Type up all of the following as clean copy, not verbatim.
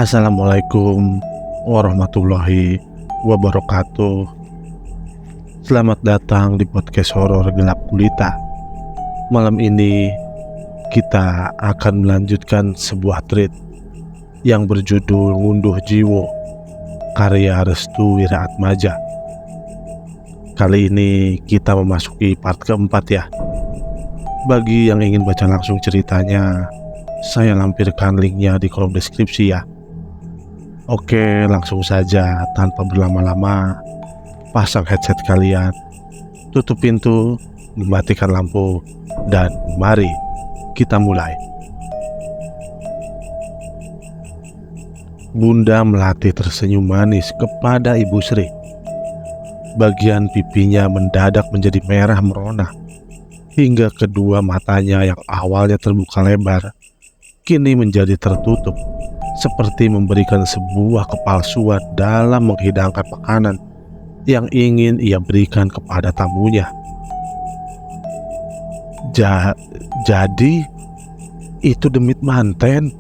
Assalamualaikum warahmatullahi wabarakatuh. Selamat datang di podcast horor gelap gulita. Malam ini kita akan melanjutkan sebuah thread yang berjudul Ngunduh Jiwo, karya Restu Wiraatmaja. Kali ini kita memasuki part keempat ya. Bagi yang ingin baca langsung ceritanya, saya lampirkan linknya di kolom deskripsi ya. Oke, langsung saja tanpa berlama-lama, pasang headset kalian, tutup pintu, mematikan lampu, dan mari kita mulai. Bunda Melati tersenyum manis kepada Ibu Sri. Bagian pipinya mendadak menjadi merah merona, hingga kedua matanya yang awalnya terbuka lebar, kini menjadi tertutup, seperti memberikan sebuah kepalsuan dalam menghidangkan makanan yang ingin ia berikan kepada tamunya. Jadi itu demit manten.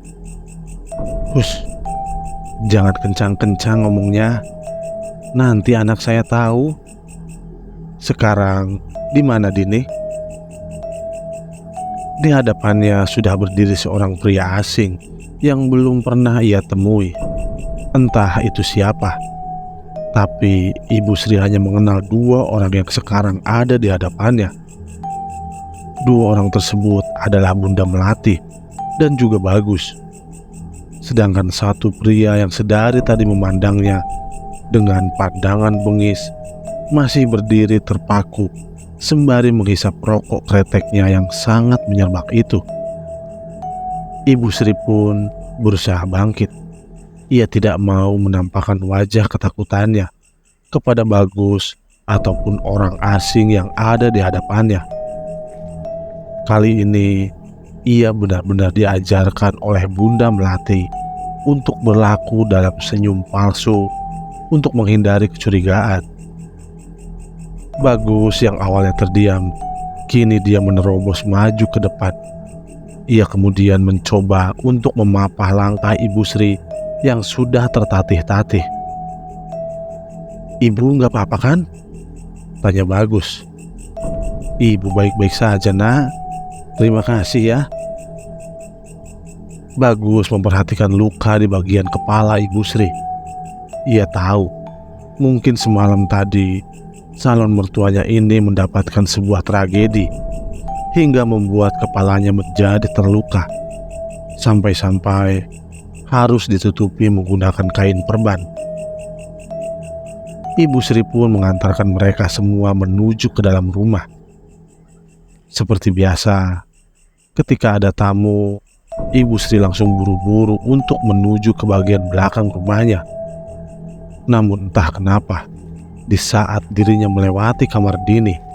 Hus, jangan kencang-kencang ngomongnya, nanti anak saya tahu. Sekarang di mana Dini? Di hadapannya sudah berdiri seorang pria asing yang belum pernah ia temui. Entah itu siapa, tapi Ibu Sri hanya mengenal dua orang yang sekarang ada di hadapannya. Dua orang tersebut adalah Bunda Melati dan juga Bagus. Sedangkan satu pria yang sedari tadi memandangnya dengan pandangan bengis masih berdiri terpaku sembari menghisap rokok kreteknya yang sangat menyerbak itu. Ibu Sri pun berusaha bangkit. Ia tidak mau menampakkan wajah ketakutannya kepada Bagus ataupun orang asing yang ada di hadapannya. Kali ini ia benar-benar diajarkan oleh Bunda Melati untuk berlaku dalam senyum palsu untuk menghindari kecurigaan. Bagus yang awalnya terdiam, kini dia menerobos maju ke depan. Ia kemudian mencoba untuk memapah langkah Ibu Sri yang sudah tertatih-tatih. "Ibu gak apa-apa kan?" tanya Bagus. "Ibu baik-baik saja nak, terima kasih ya." Bagus memperhatikan luka di bagian kepala Ibu Sri. Ia tahu, mungkin semalam tadi calon mertuanya ini mendapatkan sebuah tragedi hingga membuat kepalanya menjadi terluka, sampai-sampai harus ditutupi menggunakan kain perban. Ibu Sri pun mengantarkan mereka semua menuju ke dalam rumah. Seperti biasa, ketika ada tamu, Ibu Sri langsung buru-buru untuk menuju ke bagian belakang rumahnya. Namun entah kenapa, di saat dirinya melewati kamar Dini,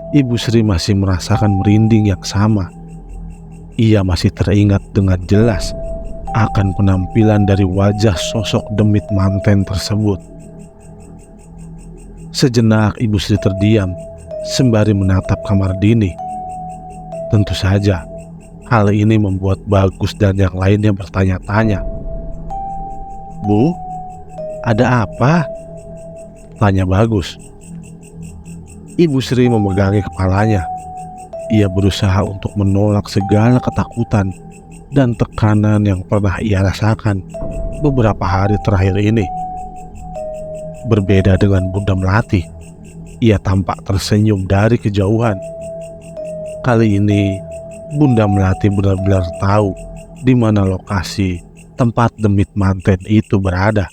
Ibu Sri masih merasakan merinding yang sama. Ia masih teringat dengan jelas akan penampilan dari wajah sosok demit manten tersebut. Sejenak Ibu Sri terdiam sembari menatap kamar Dini. Tentu saja hal ini membuat Bagus dan yang lainnya bertanya-tanya. "Bu, ada apa?" tanya Bagus. Ibu Sri memegangi kepalanya. Ia berusaha untuk menolak segala ketakutan dan tekanan yang pernah ia rasakan beberapa hari terakhir ini. Berbeda dengan Bunda Melati, ia tampak tersenyum dari kejauhan. Kali ini Bunda Melati benar-benar tahu di mana lokasi tempat demit manten itu berada.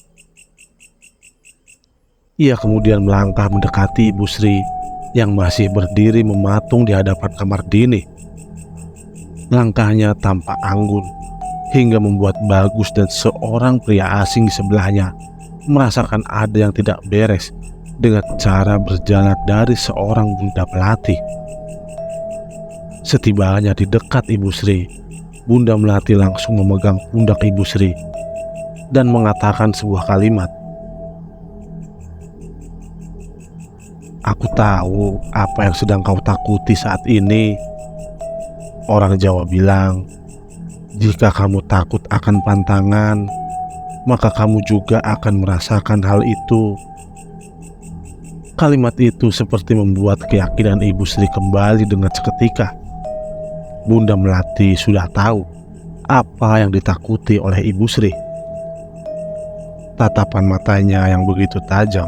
Ia kemudian melangkah mendekati Ibu Sri yang masih berdiri mematung di hadapan kamar Dini. Langkahnya tampak anggun hingga membuat Bagus dan seorang pria asing di sebelahnya merasakan ada yang tidak beres dengan cara berjalan dari seorang Bunda Melati. Setibanya di dekat Ibu Sri, Bunda Melati langsung memegang pundak Ibu Sri dan mengatakan sebuah kalimat. "Aku tahu apa yang sedang kau takuti saat ini." Orang Jawa bilang, jika kamu takut akan pantangan, maka kamu juga akan merasakan hal itu. Kalimat itu seperti membuat keyakinan Ibu Sri kembali dengan seketika. Bunda Melati sudah tahu apa yang ditakuti oleh Ibu Sri. Tatapan matanya yang begitu tajam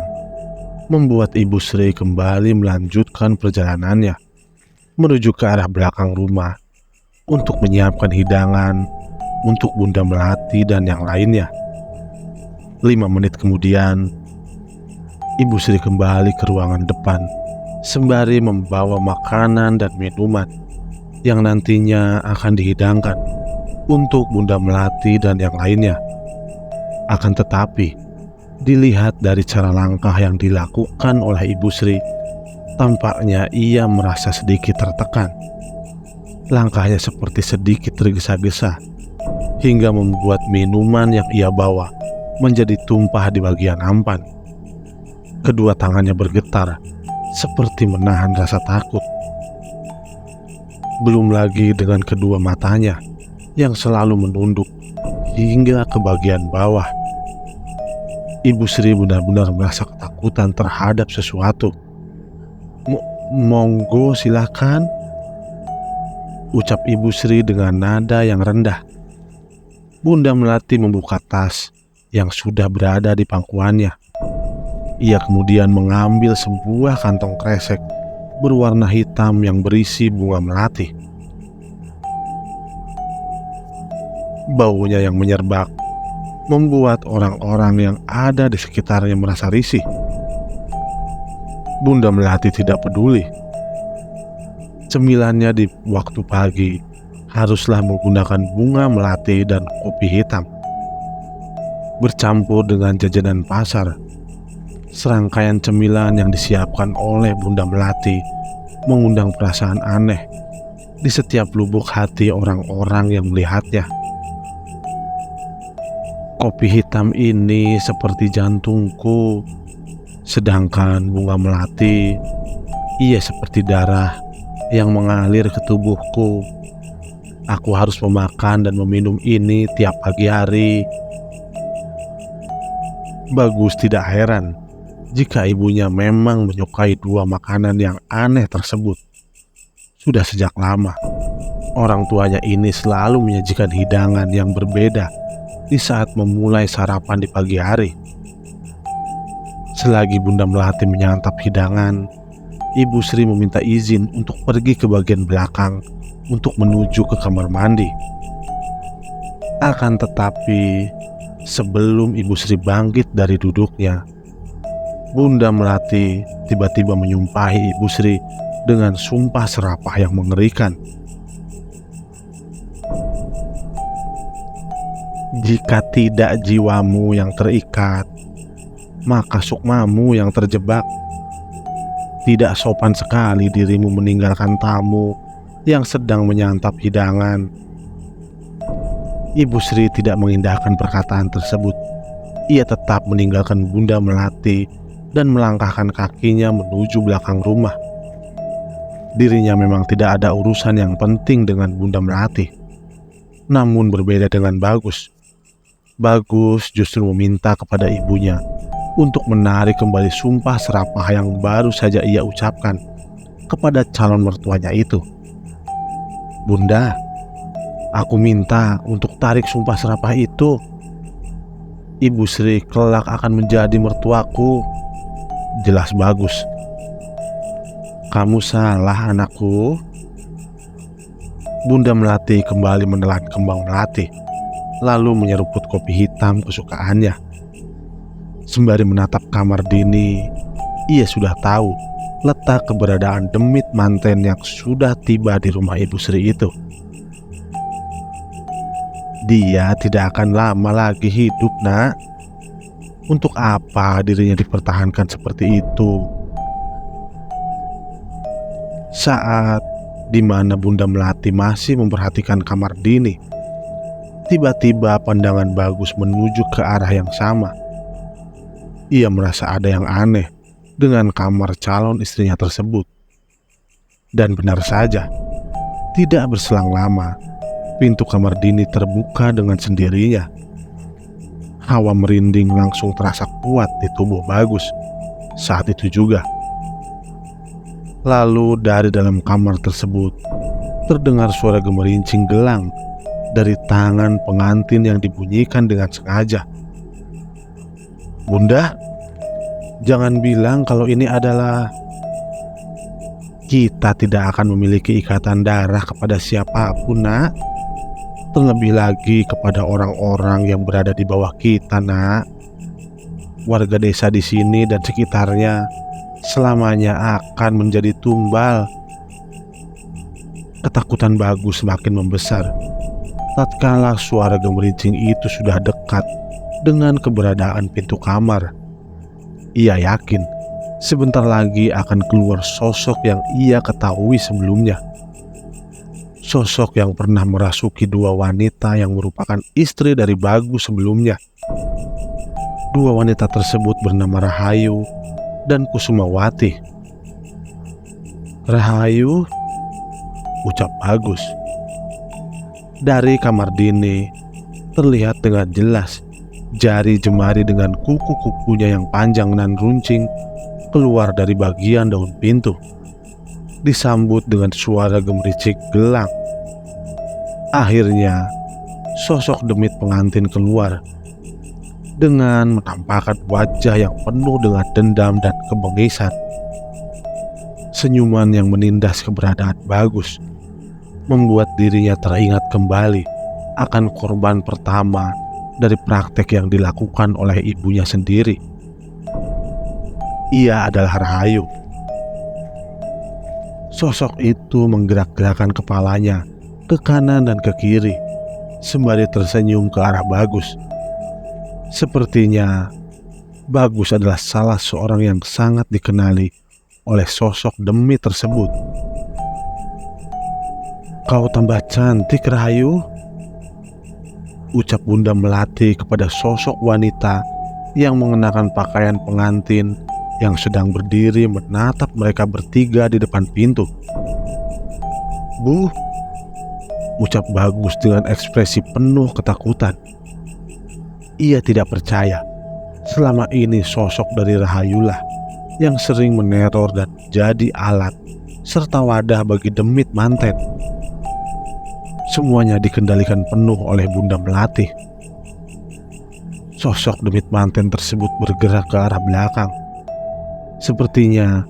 membuat Ibu Sri kembali melanjutkan perjalanannya menuju ke arah belakang rumah untuk menyiapkan hidangan untuk Bunda Melati dan yang lainnya. 5 menit kemudian, Ibu Sri kembali ke ruangan depan sembari membawa makanan dan minuman yang nantinya akan dihidangkan untuk Bunda Melati dan yang lainnya. Akan tetapi, dilihat dari cara langkah yang dilakukan oleh Ibu Sri, tampaknya ia merasa sedikit tertekan. Langkahnya seperti sedikit tergesa-gesa hingga membuat minuman yang ia bawa menjadi tumpah di bagian nampan. Kedua tangannya bergetar seperti menahan rasa takut. Belum lagi dengan kedua matanya yang selalu menunduk hingga ke bagian bawah. Ibu Sri benar-benar merasa ketakutan terhadap sesuatu. Monggo silakan, ucap Ibu Sri dengan nada yang rendah. Bunda Melati membuka tas yang sudah berada di pangkuannya. Ia kemudian mengambil sebuah kantong kresek berwarna hitam yang berisi bunga melati. Baunya yang menyerbak membuat orang-orang yang ada di sekitarnya merasa risih. Bunda Melati tidak peduli. Cemilannya di waktu pagi haruslah menggunakan bunga melati dan kopi hitam bercampur dengan jajanan pasar. Serangkaian cemilan yang disiapkan oleh Bunda Melati mengundang perasaan aneh di setiap lubuk hati orang-orang yang melihatnya. Kopi hitam ini seperti jantungku, sedangkan bunga melati, ia seperti darah yang mengalir ke tubuhku. Aku harus memakan dan meminum ini tiap pagi hari. Bagus tidak heran jika ibunya memang menyukai dua makanan yang aneh tersebut. Sudah sejak lama, orang tuanya ini selalu menyajikan hidangan yang berbeda di saat memulai sarapan di pagi hari. Selagi Bunda Melati menyantap hidangan, Ibu Sri meminta izin untuk pergi ke bagian belakang untuk menuju ke kamar mandi. Akan tetapi, sebelum Ibu Sri bangkit dari duduknya, Bunda Melati tiba-tiba menyumpahi Ibu Sri dengan sumpah serapah yang mengerikan. Jika tidak jiwamu yang terikat, maka sukmamu yang terjebak. Tidak sopan sekali dirimu meninggalkan tamu yang sedang menyantap hidangan. Ibu Sri tidak mengindahkan perkataan tersebut. Ia tetap meninggalkan Bunda Melati dan melangkahkan kakinya menuju belakang rumah. Dirinya memang tidak ada urusan yang penting dengan Bunda Melati. Namun berbeda dengan Bagus. Bagus justru meminta kepada ibunya untuk menarik kembali sumpah serapah yang baru saja ia ucapkan kepada calon mertuanya itu. Bunda, aku minta untuk tarik sumpah serapah itu. Ibu Sri kelak akan menjadi mertuaku, jelas Bagus. Kamu salah anakku. Bunda Melati kembali menelan kembang melati, lalu menyeruput kopi hitam kesukaannya. Sembari menatap kamar Dini, ia sudah tahu letak keberadaan demit manten yang sudah tiba di rumah Ibu Sri itu. Dia tidak akan lama lagi hidup, nak. Untuk apa dirinya dipertahankan seperti itu? Saat di mana Bunda Melati masih memperhatikan kamar Dini, tiba-tiba pandangan Bagus menuju ke arah yang sama. Ia merasa ada yang aneh dengan kamar calon istrinya tersebut. Dan benar saja, tidak berselang lama, pintu kamar Dini terbuka dengan sendirinya. Hawa merinding langsung terasa kuat di tubuh Bagus saat itu juga. Lalu dari dalam kamar tersebut terdengar suara gemerincing gelang dari tangan pengantin yang dibunyikan dengan sengaja. "Bunda, jangan bilang kalau ini adalah..." "Kita tidak akan memiliki ikatan darah kepada siapapun, Nak. Terlebih lagi kepada orang-orang yang berada di bawah kita, Nak. Warga desa di sini dan sekitarnya selamanya akan menjadi tumbal." Ketakutan Bagus semakin membesar tatkala suara gemerincing itu sudah dekat dengan keberadaan pintu kamar. Ia yakin sebentar lagi akan keluar sosok yang ia ketahui sebelumnya. Sosok yang pernah merasuki dua wanita yang merupakan istri dari Bagus sebelumnya. Dua wanita tersebut bernama Rahayu dan Kusumawati. "Rahayu," ucap Bagus. Dari kamar Dini terlihat dengan jelas jari jemari dengan kuku-kukunya yang panjang dan runcing keluar dari bagian daun pintu, disambut dengan suara gemericik gelang. Akhirnya sosok demit pengantin keluar dengan menampakkan wajah yang penuh dengan dendam dan kebengisan. Senyuman yang menindas keberadaan Bagus membuat dirinya teringat kembali akan korban pertama dari praktek yang dilakukan oleh ibunya sendiri. Ia adalah Rahayu. Sosok itu menggerak-gerakkan kepalanya ke kanan dan ke kiri sembari tersenyum ke arah Bagus. Sepertinya Bagus adalah salah seorang yang sangat dikenali oleh sosok demit tersebut. "Kau tambah cantik, Rahayu," ucap Bunda Melati kepada sosok wanita yang mengenakan pakaian pengantin yang sedang berdiri menatap mereka bertiga di depan pintu. "Bu," ucap Bagus dengan ekspresi penuh ketakutan. Ia tidak percaya selama ini sosok dari Rahayulah yang sering meneror dan jadi alat serta wadah bagi demit manten. Semuanya dikendalikan penuh oleh Bunda Melati. Sosok demit manten tersebut bergerak ke arah belakang. Sepertinya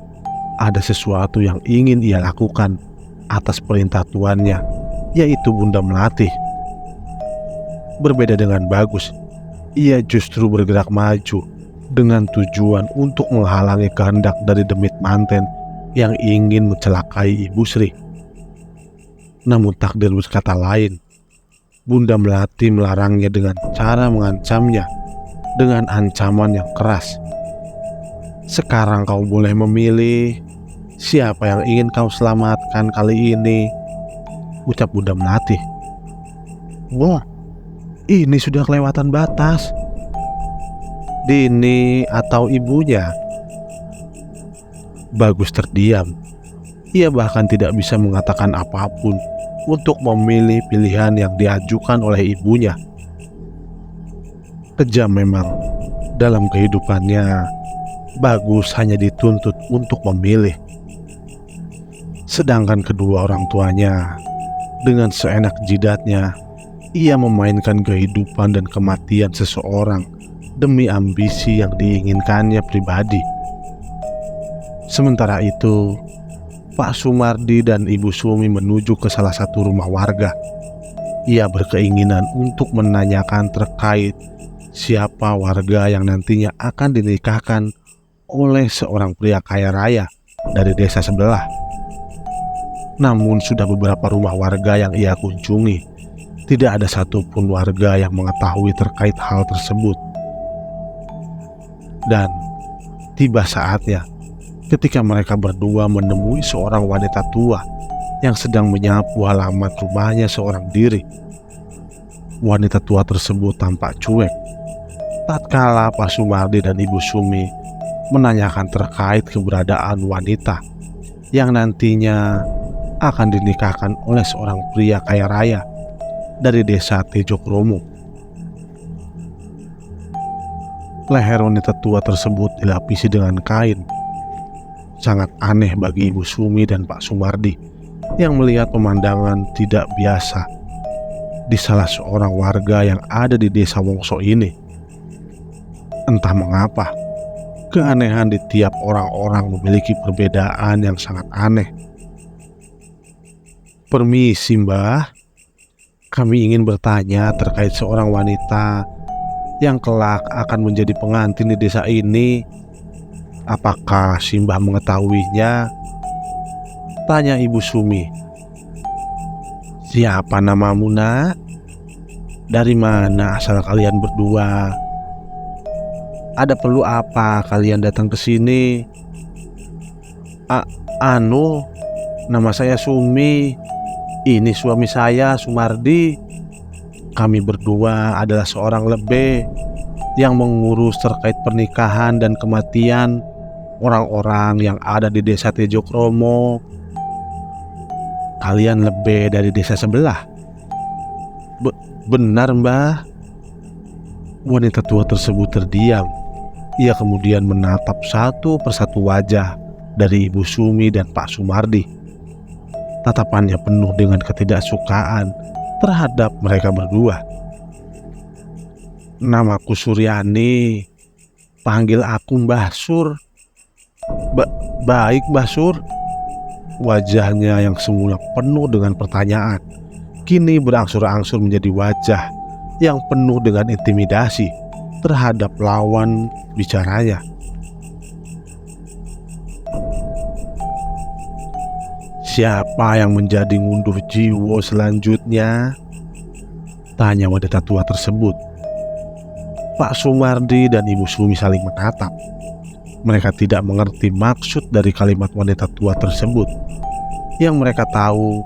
ada sesuatu yang ingin ia lakukan atas perintah tuannya, yaitu Bunda Melati. Berbeda dengan Bagus, ia justru bergerak maju dengan tujuan untuk menghalangi kehendak dari demit manten yang ingin mencelakai Ibu Sri. Namun takdir berkata lain. Bunda Melati melarangnya dengan cara mengancamnya dengan ancaman yang keras. "Sekarang kau boleh memilih siapa yang ingin kau selamatkan kali ini," ucap Bunda Melati. "Wah, ini sudah kelewatan batas. Dini atau ibunya?" Bagus terdiam. Ia bahkan tidak bisa mengatakan apapun untuk memilih pilihan yang diajukan oleh ibunya. Kejam memang, dalam kehidupannya Bagus hanya dituntut untuk memilih. Sedangkan kedua orang tuanya, dengan seenak jidatnya, ia memainkan kehidupan dan kematian seseorang demi ambisi yang diinginkannya pribadi. Sementara itu, Pak Sumardi dan Ibu Sumi menuju ke salah satu rumah warga. Ia berkeinginan untuk menanyakan terkait siapa warga yang nantinya akan dinikahkan oleh seorang pria kaya raya dari desa sebelah. Namun sudah beberapa rumah warga yang ia kunjungi, tidak ada satupun warga yang mengetahui terkait hal tersebut. Dan tiba saatnya ketika mereka berdua menemui seorang wanita tua yang sedang menyapu halaman rumahnya seorang diri. Wanita tua tersebut tampak cuek tatkala Pak Sumardi dan Ibu Sumi menanyakan terkait keberadaan wanita yang nantinya akan dinikahkan oleh seorang pria kaya raya dari desa Tejokromo. Leher wanita tua tersebut dilapisi dengan kain. Sangat aneh bagi Ibu Sumi dan Pak Sumardi yang melihat pemandangan tidak biasa di salah seorang warga yang ada di desa Wongso ini. Entah mengapa, keanehan di tiap orang-orang memiliki perbedaan yang sangat aneh. "Permisi Mbah, kami ingin bertanya terkait seorang wanita yang kelak akan menjadi pengantin di desa ini. Apakah Simbah mengetahuinya?" tanya Ibu Sumi. "Siapa namamu, Nak? Dari mana asal kalian berdua? Ada perlu apa kalian datang ke sini?" Anu, nama saya Sumi. Ini suami saya, Sumardi. Kami berdua adalah seorang lebe yang mengurus terkait pernikahan dan kematian orang-orang yang ada di desa Tejokromo. Kalian lebe dari desa sebelah?" Benar Mbah." Wanita tua tersebut terdiam. Ia kemudian menatap satu persatu wajah dari Ibu Sumi dan Pak Sumardi. Tatapannya penuh dengan ketidaksukaan terhadap mereka berdua. "Namaku Suryani. Panggil aku Mbah Sur." Baik Mbah Sur." Wajahnya yang semula penuh dengan pertanyaan kini berangsur-angsur menjadi wajah yang penuh dengan intimidasi terhadap lawan bicaranya. "Siapa yang menjadi ngunduh jiwo selanjutnya?" tanya wanita tua tersebut. Pak Sumardi dan Ibu Sumi saling menatap. Mereka tidak mengerti maksud dari kalimat wanita tua tersebut. Yang mereka tahu,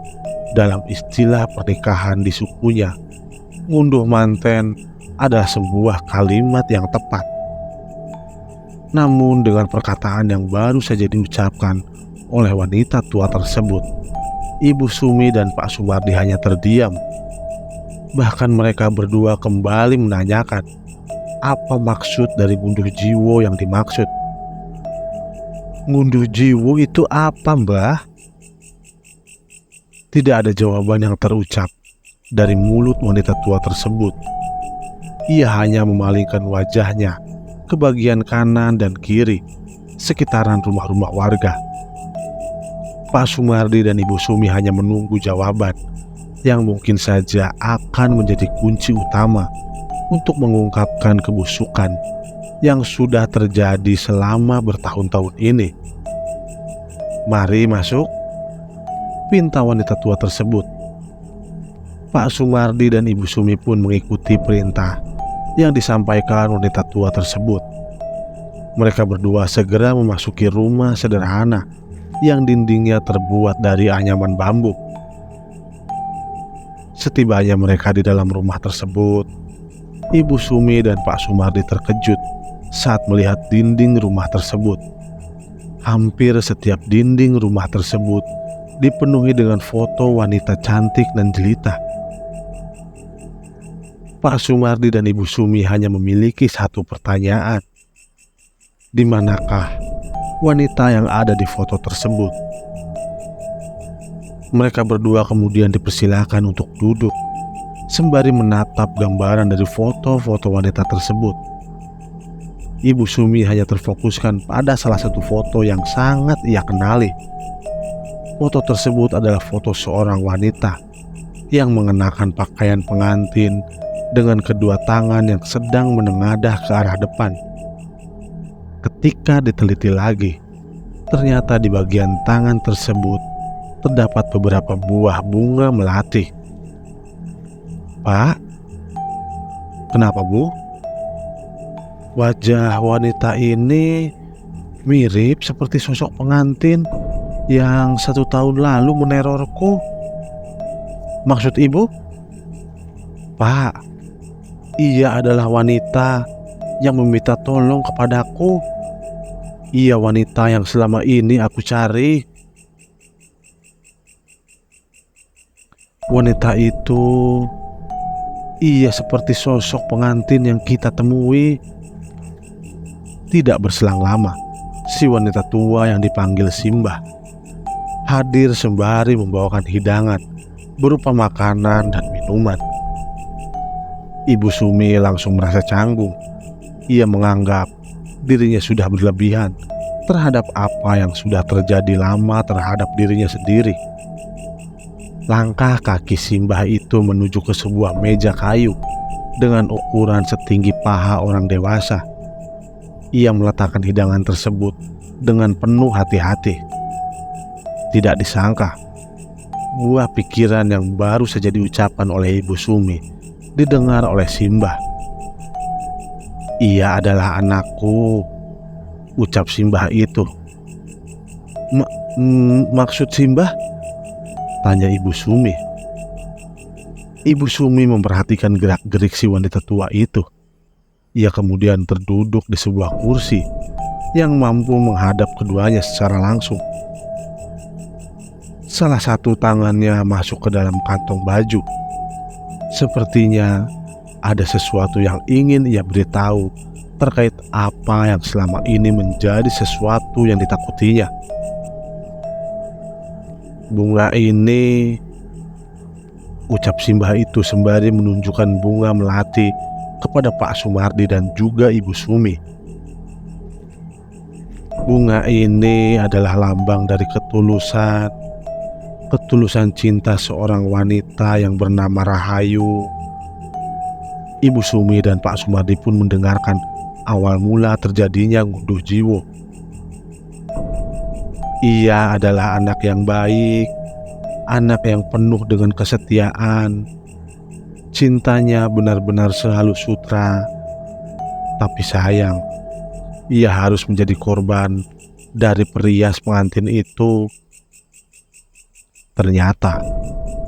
dalam istilah pernikahan di sukunya, ngunduh manten adalah sebuah kalimat yang tepat. Namun dengan perkataan yang baru saja diucapkan oleh wanita tua tersebut, Ibu Sumi dan Pak Sumardi hanya terdiam. Bahkan mereka berdua kembali menanyakan apa maksud dari ngunduh jiwo yang dimaksud. "Ngunduh jiwo itu apa Mbah?" Tidak ada jawaban yang terucap dari mulut wanita tua tersebut. Ia hanya memalingkan wajahnya ke bagian kanan dan kiri sekitaran rumah-rumah warga. Pak Sumardi dan Ibu Sumi hanya menunggu jawaban yang mungkin saja akan menjadi kunci utama untuk mengungkapkan kebusukan yang sudah terjadi selama bertahun-tahun ini. "Mari masuk," pinta wanita tua tersebut. Pak Sumardi dan Ibu Sumi pun mengikuti perintah yang disampaikan wanita tua tersebut. Mereka berdua segera memasuki rumah sederhana yang dindingnya terbuat dari anyaman bambu. Setibanya mereka di dalam rumah tersebut, Ibu Sumi dan Pak Sumardi terkejut saat melihat dinding rumah tersebut. Hampir setiap dinding rumah tersebut dipenuhi dengan foto wanita cantik dan jelita. Pak Sumardi dan Ibu Sumi hanya memiliki satu pertanyaan. Di manakah wanita yang ada di foto tersebut? Mereka berdua kemudian dipersilakan untuk duduk sembari menatap gambaran dari foto-foto wanita tersebut. Ibu Sumi hanya terfokuskan pada salah satu foto yang sangat ia kenali. Foto tersebut adalah foto seorang wanita yang mengenakan pakaian pengantin dengan kedua tangan yang sedang menengadah ke arah depan. Ketika diteliti lagi, ternyata di bagian tangan tersebut terdapat beberapa buah bunga melati. "Pak, kenapa Bu? Wajah wanita ini mirip seperti sosok pengantin yang 1 tahun lalu menerorku." "Maksud Ibu?" "Pak, ia adalah wanita yang meminta tolong kepadaku. Ia wanita yang selama ini aku cari. Wanita itu, ia seperti sosok pengantin yang kita temui. Tidak berselang lama, si wanita tua yang dipanggil Simbah hadir sembari membawakan hidangan berupa makanan dan minuman. Ibu Sumi langsung merasa canggung. Ia menganggap dirinya sudah berlebihan terhadap apa yang sudah terjadi lama terhadap dirinya sendiri. Langkah kaki Simbah itu menuju ke sebuah meja kayu dengan ukuran setinggi paha orang dewasa. Ia meletakkan hidangan tersebut dengan penuh hati-hati. Tidak disangka, buah pikiran yang baru saja diucapkan oleh Ibu Sumi didengar oleh Simbah. "Ia adalah anakku," ucap Simbah itu. Maksud Simbah?" tanya Ibu Sumi. Ibu Sumi memperhatikan gerak-gerik si wanita tua itu. Ia kemudian terduduk di sebuah kursi yang mampu menghadap keduanya secara langsung. Salah satu tangannya masuk ke dalam kantong baju. Sepertinya ada sesuatu yang ingin ia beritahu terkait apa yang selama ini menjadi sesuatu yang ditakutinya. "Bunga ini," ucap Simbah itu sembari menunjukkan bunga melati kepada Pak Sumardi dan juga Ibu Sumi. "Bunga ini adalah lambang dari ketulusan cinta seorang wanita yang bernama Rahayu." Ibu Sumi dan Pak Sumardi pun mendengarkan awal mula terjadinya ngunduh jiwo. "Ia adalah anak yang baik, anak yang penuh dengan kesetiaan. Cintanya benar-benar sehalus sutra. Tapi sayang, ia harus menjadi korban dari perias pengantin itu." Ternyata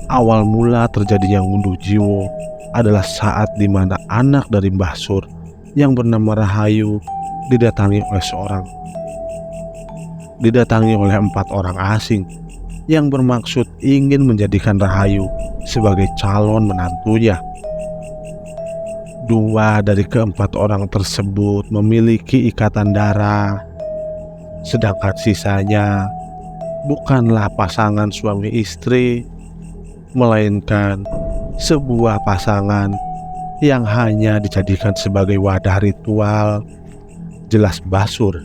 awal mula terjadinya ngunduh jiwo adalah saat di mana anak dari Mbah Sur yang bernama Rahayu didatangi oleh 4 orang asing yang bermaksud ingin menjadikan Rahayu sebagai calon menantunya. 2 dari ke-4 orang tersebut memiliki ikatan darah, sedangkan sisanya bukanlah pasangan suami istri, melainkan sebuah pasangan yang hanya dijadikan sebagai wadah ritual, jelas Mbah Sur.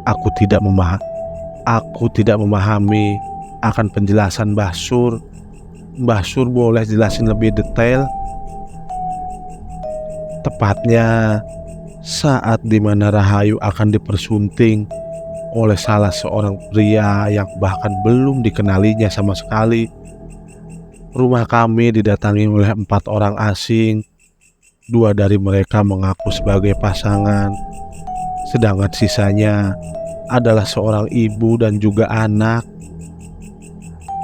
Aku tidak memahami akan penjelasan Mbah Sur. Mbah Sur boleh jelasin lebih detail? Tepatnya saat dimana Rahayu akan dipersunting oleh salah seorang pria yang bahkan belum dikenalinya sama sekali. Rumah kami didatangi oleh 4 orang asing. 2 dari mereka mengaku sebagai pasangan, sedangkan sisanya adalah seorang ibu dan juga anak.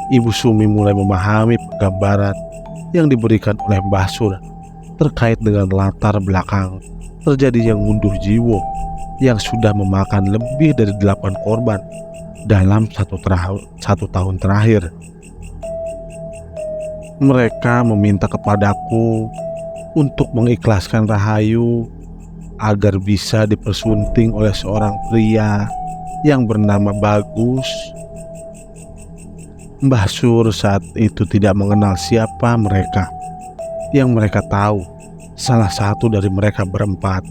Ibu Sumi mulai memahami gambaran yang diberikan oleh Mbah Sur terkait dengan latar belakang terjadinya ngunduh jiwo yang sudah memakan lebih dari 8 korban dalam satu tahun terakhir. Mereka meminta kepadaku untuk mengikhlaskan Rahayu agar bisa dipersunting oleh seorang pria yang bernama Bagus. Mbah Sur saat itu tidak mengenal siapa mereka. Yang mereka tahu, salah satu dari mereka berempat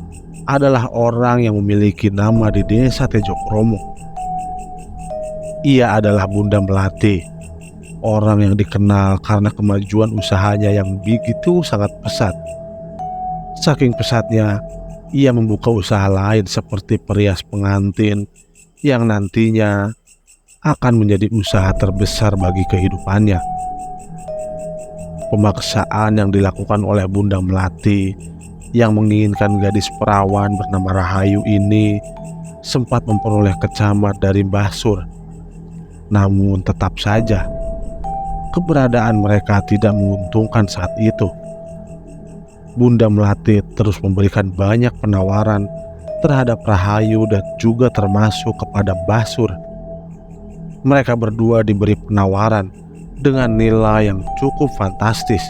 adalah orang yang memiliki nama di desa Tejokromo. Ia adalah Bunda Melati, orang yang dikenal karena kemajuan usahanya yang begitu sangat pesat. Saking pesatnya, ia membuka usaha lain seperti perias pengantin yang nantinya akan menjadi usaha terbesar bagi kehidupannya. Pemaksaan yang dilakukan oleh Bunda Melati yang menginginkan gadis perawan bernama Rahayu ini sempat memperoleh kecamat dari Mbah Sur. Namun tetap saja keberadaan mereka tidak menguntungkan saat itu. Bunda Melati terus memberikan banyak penawaran terhadap Rahayu dan juga termasuk kepada Mbah Sur. Mereka berdua diberi penawaran dengan nilai yang cukup fantastis,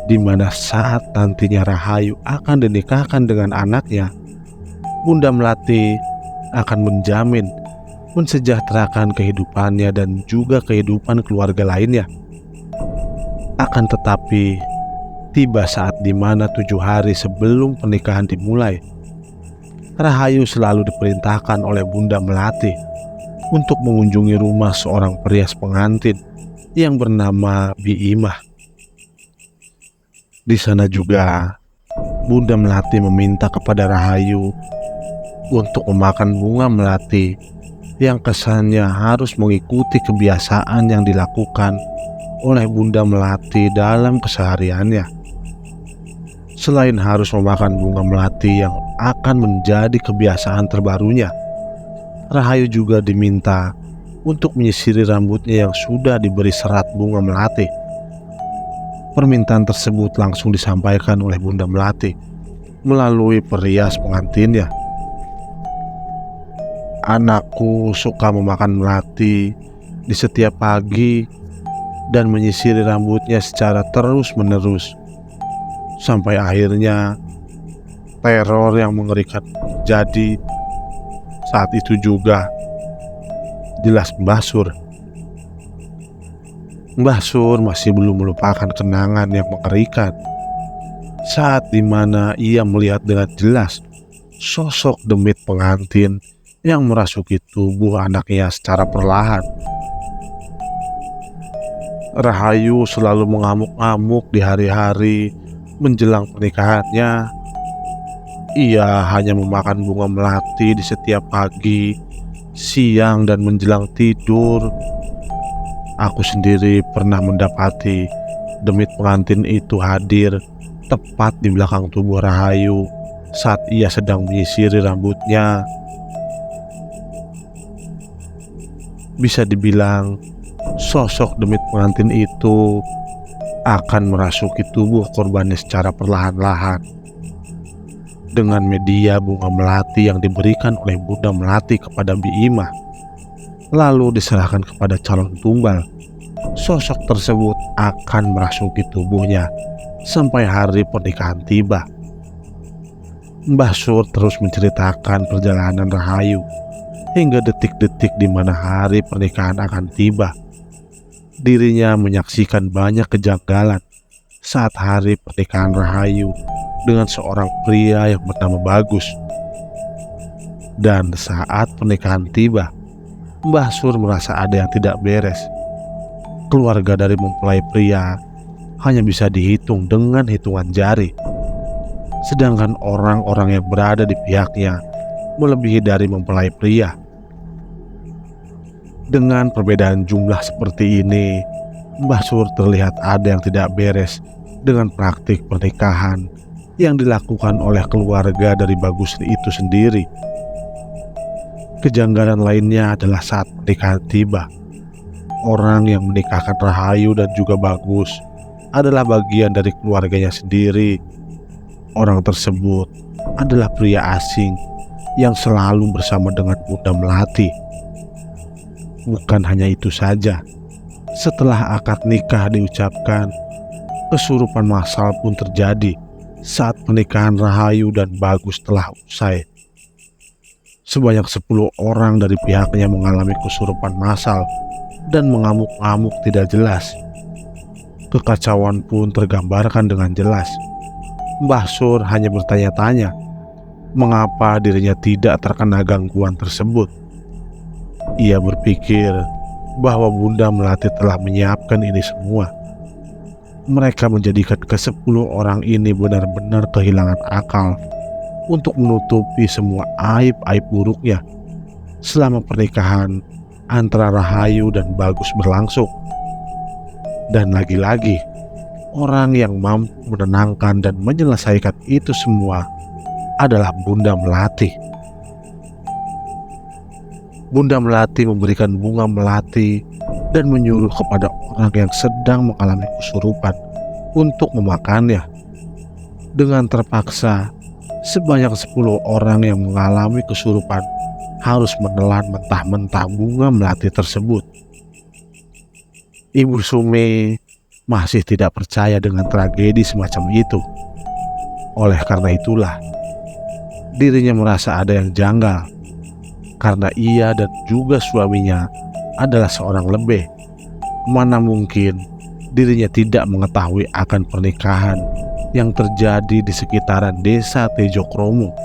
di mana saat nantinya Rahayu akan dinikahkan dengan anaknya, Bunda Melati akan menjamin mensejahterakan kehidupannya dan juga kehidupan keluarga lainnya. Akan tetapi, tiba saat dimana 7 hari sebelum pernikahan dimulai, Rahayu selalu diperintahkan oleh Bunda Melati untuk mengunjungi rumah seorang perias pengantin yang bernama Biimah. Di sana juga, Bunda Melati meminta kepada Rahayu untuk memakan bunga melati yang kesannya harus mengikuti kebiasaan yang dilakukan oleh Bunda Melati dalam kesehariannya. Selain harus memakan bunga melati yang akan menjadi kebiasaan terbarunya, Rahayu juga diminta untuk menyisiri rambutnya yang sudah diberi serat bunga melati. Permintaan tersebut langsung disampaikan oleh Bunda Melati melalui perias pengantinnya. Anakku suka memakan melati di setiap pagi dan menyisiri rambutnya secara terus-menerus, sampai akhirnya teror yang mengerikan terjadi. Saat itu juga, jelas Mbah Sur masih belum melupakan kenangan yang mengerikan saat dimana ia melihat dengan jelas sosok demit pengantin yang merasuki tubuh anaknya secara perlahan. Rahayu selalu mengamuk-amuk di hari-hari menjelang pernikahannya. Ia hanya memakan bunga melati di setiap pagi, siang, dan menjelang tidur. Aku sendiri pernah mendapati demit pengantin itu hadir tepat di belakang tubuh Rahayu saat ia sedang menyisiri rambutnya. Bisa dibilang, sosok demit pengantin itu akan merasuki tubuh korbannya secara perlahan-lahan dengan media bunga melati yang diberikan oleh Bunda Melati kepada Biimah, lalu diserahkan kepada calon tumbal. Sosok tersebut akan merasuki tubuhnya sampai hari pernikahan tiba. Mbah Sur terus menceritakan perjalanan Rahayu hingga detik-detik di mana hari pernikahan akan tiba. Dirinya menyaksikan banyak kejanggalan saat hari pernikahan Rahayu dengan seorang pria yang bernama Bagus. Dan saat pernikahan tiba, Mbah Sur merasa ada yang tidak beres. Keluarga dari mempelai pria hanya bisa dihitung dengan hitungan jari, sedangkan orang-orang yang berada di pihaknya melebihi dari mempelai pria. Dengan perbedaan jumlah seperti ini, Mbah Sur terlihat ada yang tidak beres dengan praktik pernikahan yang dilakukan oleh keluarga dari Bagus itu sendiri. Kejanggalan lainnya adalah saat pernikahan tiba, orang yang menikahkan Rahayu dan juga Bagus adalah bagian dari keluarganya sendiri. Orang tersebut adalah pria asing yang selalu bersama dengan Bunda Melati. Bukan hanya itu saja, setelah akad nikah diucapkan, kesurupan massal pun terjadi saat pernikahan Rahayu dan Bagus telah usai. Sebanyak 10 orang dari pihaknya mengalami kesurupan massal dan mengamuk-amuk tidak jelas. Kekacauan pun tergambarkan dengan jelas. Mbah Sur hanya bertanya-tanya mengapa dirinya tidak terkena gangguan tersebut. Ia berpikir bahwa Bunda Melati telah menyiapkan ini semua. Mereka menjadikan ke-10 orang ini benar-benar kehilangan akal untuk menutupi semua aib-aib buruknya selama pernikahan antara Rahayu dan Bagus berlangsung. Dan lagi-lagi, orang yang mampu menenangkan dan menyelesaikan itu semua adalah Bunda Melati. Bunda Melati memberikan bunga melati dan menyuruh kepada orang yang sedang mengalami kesurupan untuk memakannya. Dengan terpaksa, sebanyak 10 orang yang mengalami kesurupan harus menelan mentah-mentah bunga melati tersebut. Ibu Sumi masih tidak percaya dengan tragedi semacam itu. Oleh karena itulah, dirinya merasa ada yang janggal karena ia dan juga suaminya adalah seorang lebih. Mana mungkin dirinya tidak mengetahui akan pernikahan yang terjadi di sekitaran desa Tejokromo.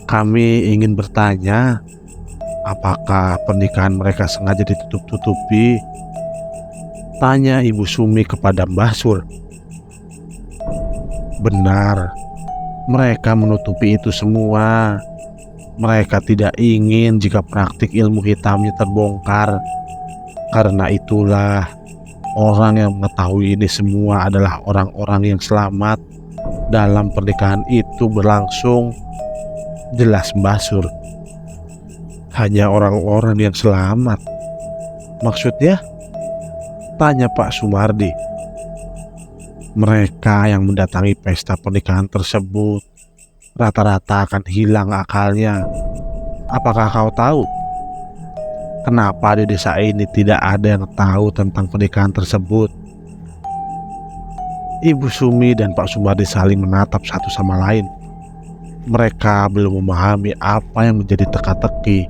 Kami ingin bertanya, apakah pernikahan mereka sengaja ditutup-tutupi? Tanya Ibu Sumi kepada Mbah Sur. Benar, mereka menutupi itu semua. Mereka tidak ingin jika praktik ilmu hitamnya terbongkar. Karena itulah orang yang mengetahui ini semua adalah orang-orang yang selamat dalam pernikahan itu berlangsung. Jelas Mbah Sur. Hanya orang-orang yang selamat. Maksudnya? Tanya Pak Sumardi. Mereka yang mendatangi pesta pernikahan tersebut rata-rata akan hilang akalnya. Apakah kau tahu kenapa di desa ini tidak ada yang tahu tentang pernikahan tersebut? Ibu Sumi dan Pak Sumardi saling menatap satu sama lain. Mereka belum memahami apa yang menjadi teka-teki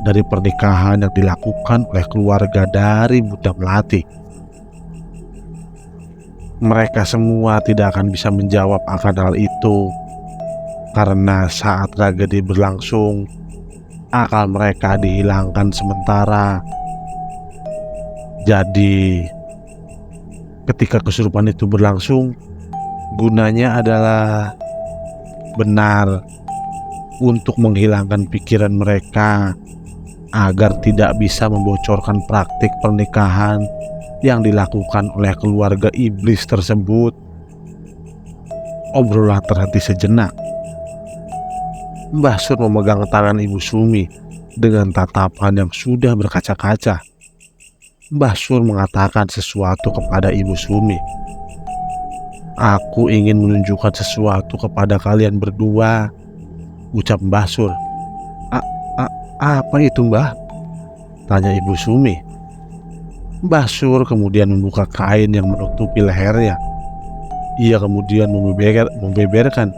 dari pernikahan yang dilakukan oleh keluarga dari Buddha Melati. Mereka semua tidak akan bisa menjawab akan hal itu karena saat tragedi berlangsung, akal mereka dihilangkan sementara. Jadi, ketika kesurupan itu berlangsung, gunanya adalah benar untuk menghilangkan pikiran mereka agar tidak bisa membocorkan praktik pernikahan yang dilakukan oleh keluarga iblis tersebut. Obrolan terhenti sejenak. Mbah Sur memegang tangan Ibu Sumi dengan tatapan yang sudah berkaca-kaca. Mbah Sur mengatakan sesuatu kepada Ibu Sumi. Aku ingin menunjukkan sesuatu kepada kalian berdua, ucap Mbah Sur. Apa itu, Mbah? Tanya Ibu Sumi. Mbah Sur kemudian membuka kain yang menutupi lehernya. Ia kemudian membeberkan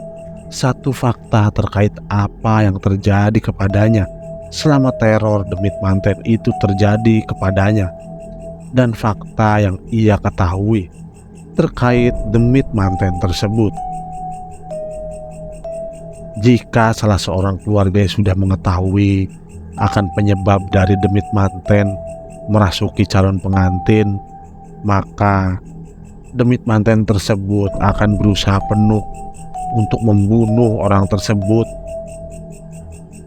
satu fakta terkait apa yang terjadi kepadanya selama teror Demit Manten itu terjadi kepadanya, dan fakta yang ia ketahui terkait Demit Manten tersebut. Jika salah seorang keluarga sudah mengetahui akan penyebab dari Demit Manten merasuki calon pengantin, maka Demit Manten tersebut akan berusaha penuh untuk membunuh orang tersebut.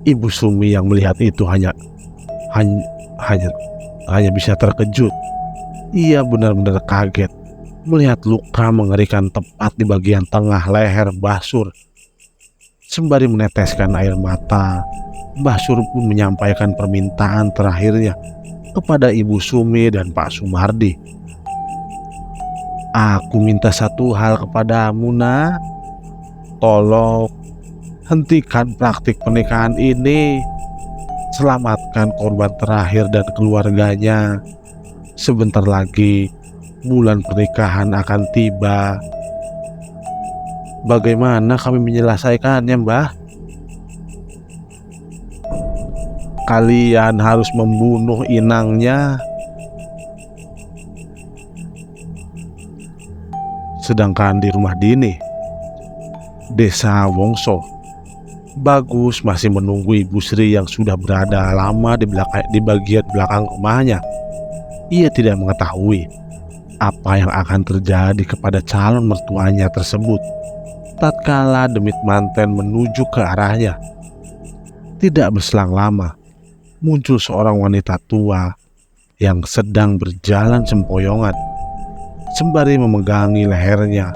Ibu Sumi yang melihat itu hanya bisa terkejut. Ia benar-benar kaget melihat luka mengerikan tepat di bagian tengah leher Mbah Sur. Sembari meneteskan air mata, Mbah Sur pun menyampaikan permintaan terakhirnya kepada Ibu Sumi dan Pak Sumardi. Aku minta satu hal kepadamu, Nak. Tolong hentikan praktik pernikahan ini. Selamatkan korban terakhir dan keluarganya. Sebentar lagi bulan pernikahan akan tiba. Bagaimana kami menyelesaikannya, Mbah? Kalian harus membunuh inangnya. Sedangkan di rumah Dini, Desa Wongso, Bagus masih menunggu Ibu Sri yang sudah berada lama di bagian belakang rumahnya. Ia tidak mengetahui apa yang akan terjadi kepada calon mertuanya tersebut tatkala Demit Manten menuju ke arahnya. Tidak berselang lama, muncul seorang wanita tua yang sedang berjalan sempoyongan sembari memegangi lehernya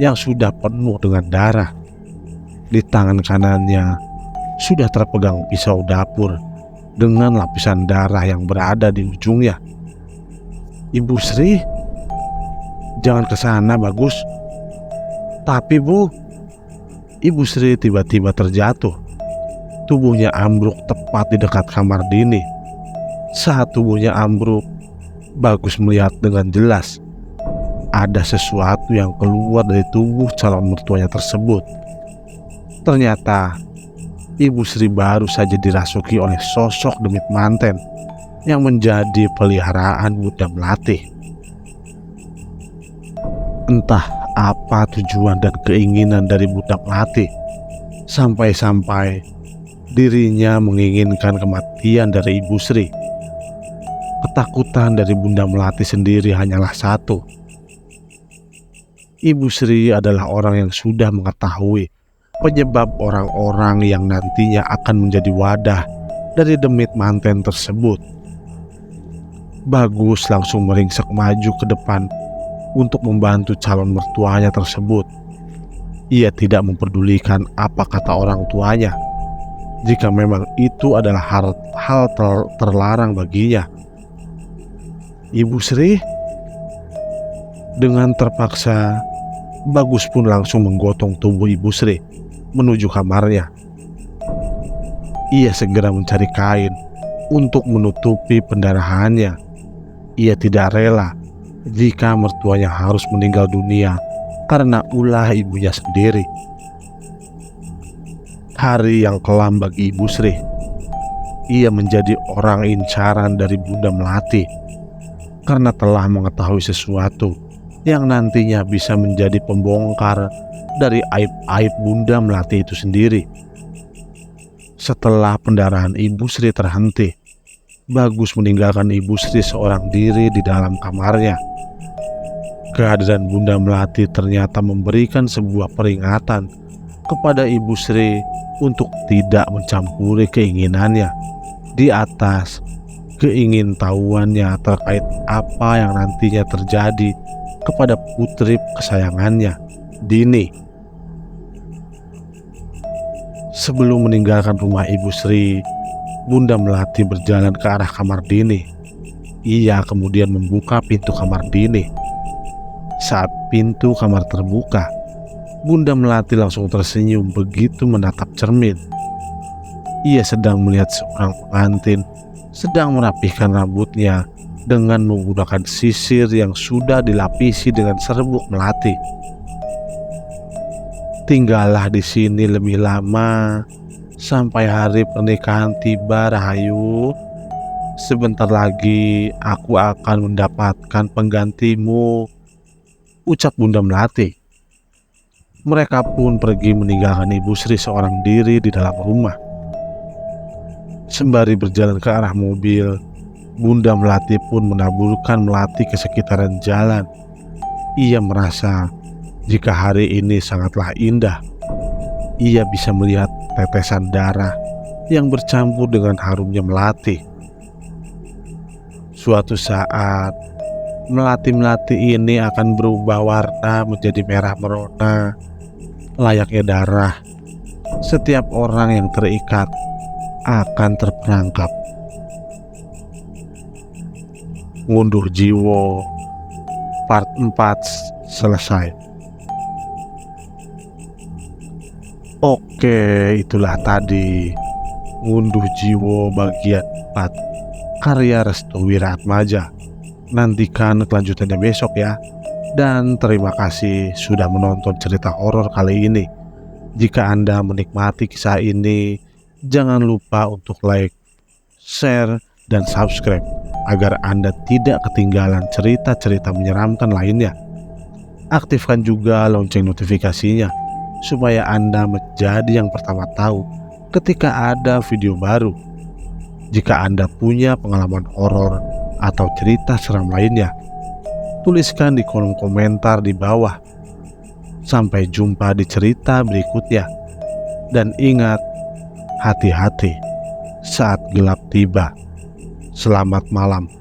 yang sudah penuh dengan darah. Di tangan kanannya sudah terpegang pisau dapur dengan lapisan darah yang berada di ujungnya. Ibu Sri, jangan ke sana, Bagus. Tapi Bu, Ibu Sri tiba-tiba terjatuh. Tubuhnya ambruk tepat di dekat kamar Dini. Saat tubuhnya ambruk, Bagus melihat dengan jelas ada sesuatu yang keluar dari tubuh calon mertuanya tersebut. Ternyata Ibu Sri baru saja dirasuki oleh sosok demit manten yang menjadi peliharaan Bunda Melati. Entah apa tujuan dan keinginan dari Bunda Melati, sampai-sampai dirinya menginginkan kematian dari Ibu Sri. Ketakutan dari Bunda Melati sendiri hanyalah satu. Ibu Sri adalah orang yang sudah mengetahui penyebab orang-orang yang nantinya akan menjadi wadah dari demit manten tersebut. Bagus langsung meringsek maju ke depan untuk membantu calon mertuanya tersebut. Ia tidak mempedulikan apa kata orang tuanya, jika memang itu adalah hal terlarang baginya. Ibu Sri, dengan terpaksa, Bagus pun langsung menggotong tubuh Ibu Sri menuju kamarnya. Ia segera mencari kain untuk menutupi pendarahannya. Ia tidak rela jika mertuanya harus meninggal dunia karena ulah ibunya sendiri. Hari yang kelam bagi Ibu Sri. Ia menjadi orang incaran dari Bunda Melati karena telah mengetahui sesuatu yang nantinya bisa menjadi pembongkar dari aib-aib Bunda Melati itu sendiri. Setelah pendarahan Ibu Sri terhenti, Bagus meninggalkan Ibu Sri seorang diri di dalam kamarnya. Kehadiran Bunda Melati ternyata memberikan sebuah peringatan kepada Ibu Sri untuk tidak mencampuri keinginannya di atas keingintahuannya terkait apa yang nantinya terjadi kepada putri kesayangannya, Dini. Sebelum meninggalkan rumah Ibu Sri, Bunda Melati berjalan ke arah kamar Dini. Ia kemudian membuka pintu kamar Dini. Saat pintu kamar terbuka, Bunda Melati langsung tersenyum begitu menatap cermin. Ia sedang melihat seorang pengantin sedang merapihkan rambutnya dengan menggunakan sisir yang sudah dilapisi dengan serbuk melati. Tinggallah di sini lebih lama sampai hari pernikahan tiba, Rahayu. Sebentar lagi aku akan mendapatkan penggantimu, ucap Bunda Melati. Mereka pun pergi meninggalkan Ibu Sri seorang diri di dalam rumah. Sembari berjalan ke arah mobil, Bunda Melati pun menaburkan melati ke sekitaran jalan. Ia merasa jika hari ini sangatlah indah. Ia bisa melihat tetesan darah yang bercampur dengan harumnya melati. Suatu saat, melati-melati ini akan berubah warna menjadi merah merona, layaknya darah. Setiap orang yang terikat akan terperangkap. Ngunduh Jiwo part 4 selesai. Oke, itulah tadi Ngunduh Jiwo bagian 4 karya Restu Wiratmaja. Nantikan kelanjutannya besok ya. Dan terima kasih sudah menonton cerita horor kali ini. Jika Anda menikmati kisah ini, jangan lupa untuk like, share, dan subscribe agar Anda tidak ketinggalan cerita-cerita menyeramkan lainnya. Aktifkan juga lonceng notifikasinya supaya Anda menjadi yang pertama tahu ketika ada video baru. Jika Anda punya pengalaman horor atau cerita seram lainnya, tuliskan di kolom komentar di bawah. Sampai jumpa di cerita berikutnya. Dan ingat, hati-hati saat gelap tiba. Selamat malam.